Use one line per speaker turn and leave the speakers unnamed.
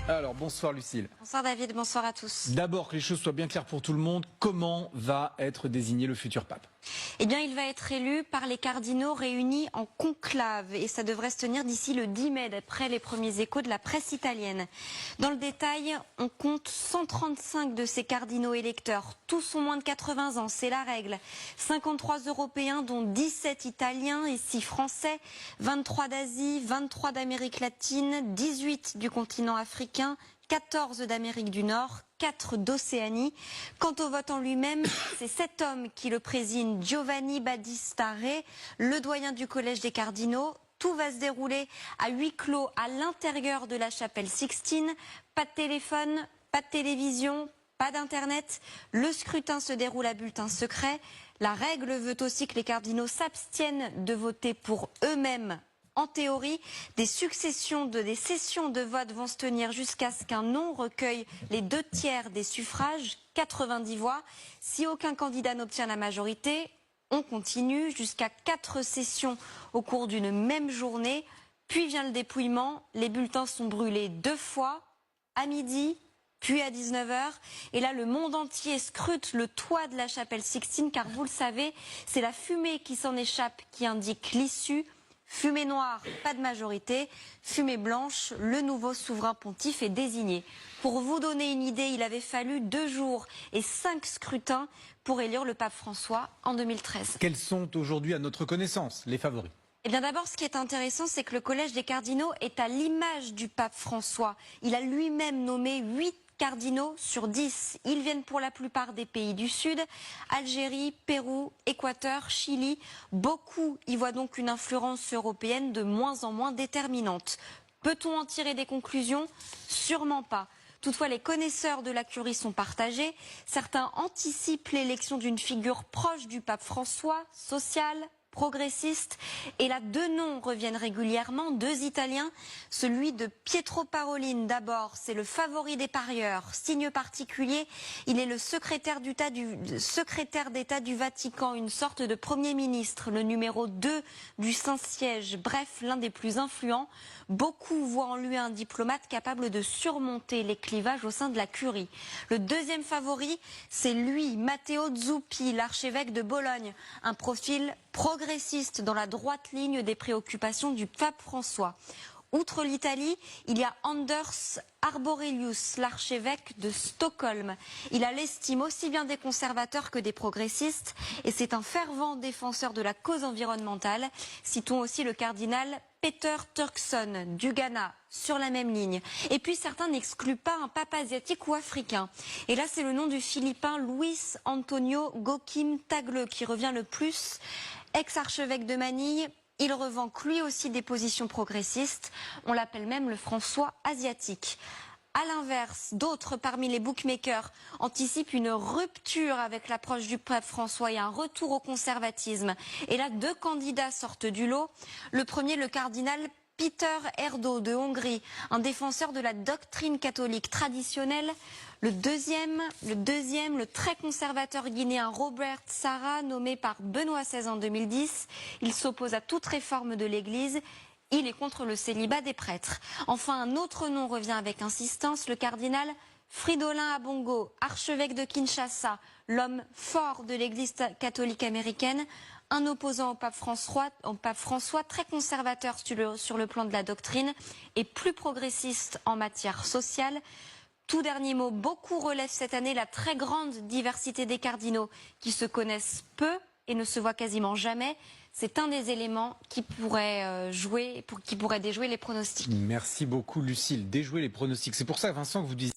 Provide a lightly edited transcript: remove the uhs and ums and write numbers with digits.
Alors, bonsoir Lucille.
Bonsoir David, bonsoir à tous.
D'abord, que les choses soient bien claires pour tout le monde, comment va être désigné le futur pape?
Eh bien, il va être élu par les cardinaux réunis en conclave et ça devrait se tenir d'ici le 10 mai, d'après les premiers échos de la presse italienne. Dans le détail, on compte 135 de ces cardinaux électeurs. Tous ont moins de 80 ans, c'est la règle. 53 Européens, dont 17 Italiens et 6 Français, 23 d'Asie, 23 d'Amérique latine, 18 du continent africain, 14 d'Amérique du Nord, 4 d'Océanie. Quant au vote en lui-même, c'est cet homme qui le préside, Giovanni Battista Re, le doyen du Collège des cardinaux. Tout va se dérouler à huis clos à l'intérieur de la chapelle Sixtine. Pas de téléphone, pas de télévision, pas d'internet. Le scrutin se déroule à bulletin secret. La règle veut aussi que les cardinaux s'abstiennent de voter pour eux-mêmes. En théorie, des sessions de vote vont se tenir jusqu'à ce qu'un non recueille les 2/3 des suffrages, 90 voix. Si aucun candidat n'obtient la majorité, on continue jusqu'à 4 sessions au cours d'une même journée. Puis vient le dépouillement. Les bulletins sont brûlés 2 fois, à midi, puis à 19 h. Et là, le monde entier scrute le toit de la chapelle Sixtine, car vous le savez, c'est la fumée qui s'en échappe qui indique l'issue. Fumée noire, pas de majorité. Fumée blanche, le nouveau souverain pontife est désigné. Pour vous donner une idée, il avait fallu 2 jours et 5 scrutins pour élire le pape François en 2013.
Quels sont aujourd'hui, à notre connaissance, les favoris?
Eh bien d'abord, ce qui est intéressant, c'est que le Collège des cardinaux est à l'image du pape François. Il a lui-même nommé 8 cardinaux sur 10. Ils viennent pour la plupart des pays du Sud, Algérie, Pérou, Équateur, Chili. Beaucoup y voient donc une influence européenne de moins en moins déterminante. Peut-on en tirer des conclusions? Sûrement pas. Toutefois, les connaisseurs de la curie sont partagés. Certains anticipent l'élection d'une figure proche du pape François, sociale, progressiste. Et là, 2 noms reviennent régulièrement, 2 Italiens. Celui de Pietro Parolin, d'abord, c'est le favori des parieurs. Signe particulier, il est le secrétaire d'État du Vatican, une sorte de Premier ministre, le numéro 2 du Saint-Siège. Bref, l'un des plus influents. Beaucoup voient en lui un diplomate capable de surmonter les clivages au sein de la curie. Le deuxième favori, c'est lui, Matteo Zuppi, l'archevêque de Bologne. Un profil progressiste dans la droite ligne des préoccupations du pape François. Outre l'Italie, il y a Anders Arborelius, l'archevêque de Stockholm. Il a l'estime aussi bien des conservateurs que des progressistes et c'est un fervent défenseur de la cause environnementale. Citons aussi le cardinal Peter Turkson du Ghana, sur la même ligne. Et puis certains n'excluent pas un pape asiatique ou africain. Et là, c'est le nom du Philippin Luis Antonio Gokim Tagle qui revient le plus. Ex-archevêque de Manille, il revendique lui aussi des positions progressistes. On l'appelle même le François asiatique. À l'inverse, d'autres parmi les bookmakers anticipent une rupture avec l'approche du pape François et un retour au conservatisme. Et là, 2 candidats sortent du lot. Le premier, le cardinal Peter Erdo de Hongrie, un défenseur de la doctrine catholique traditionnelle. Le deuxième, le très conservateur guinéen Robert Sarah, nommé par Benoît XVI en 2010. Il s'oppose à toute réforme de l'Église. Il est contre le célibat des prêtres. Enfin, un autre nom revient avec insistance, le cardinal Fridolin Ambongo, archevêque de Kinshasa, l'homme fort de l'Église catholique américaine, un opposant au pape François très conservateur sur le plan de la doctrine et plus progressiste en matière sociale. Tout dernier mot, beaucoup relèvent cette année la très grande diversité des cardinaux qui se connaissent peu et ne se voient quasiment jamais. C'est un des éléments qui pourrait déjouer les pronostics.
Merci beaucoup Lucille, déjouer les pronostics. C'est pour ça, Vincent, que vous disiez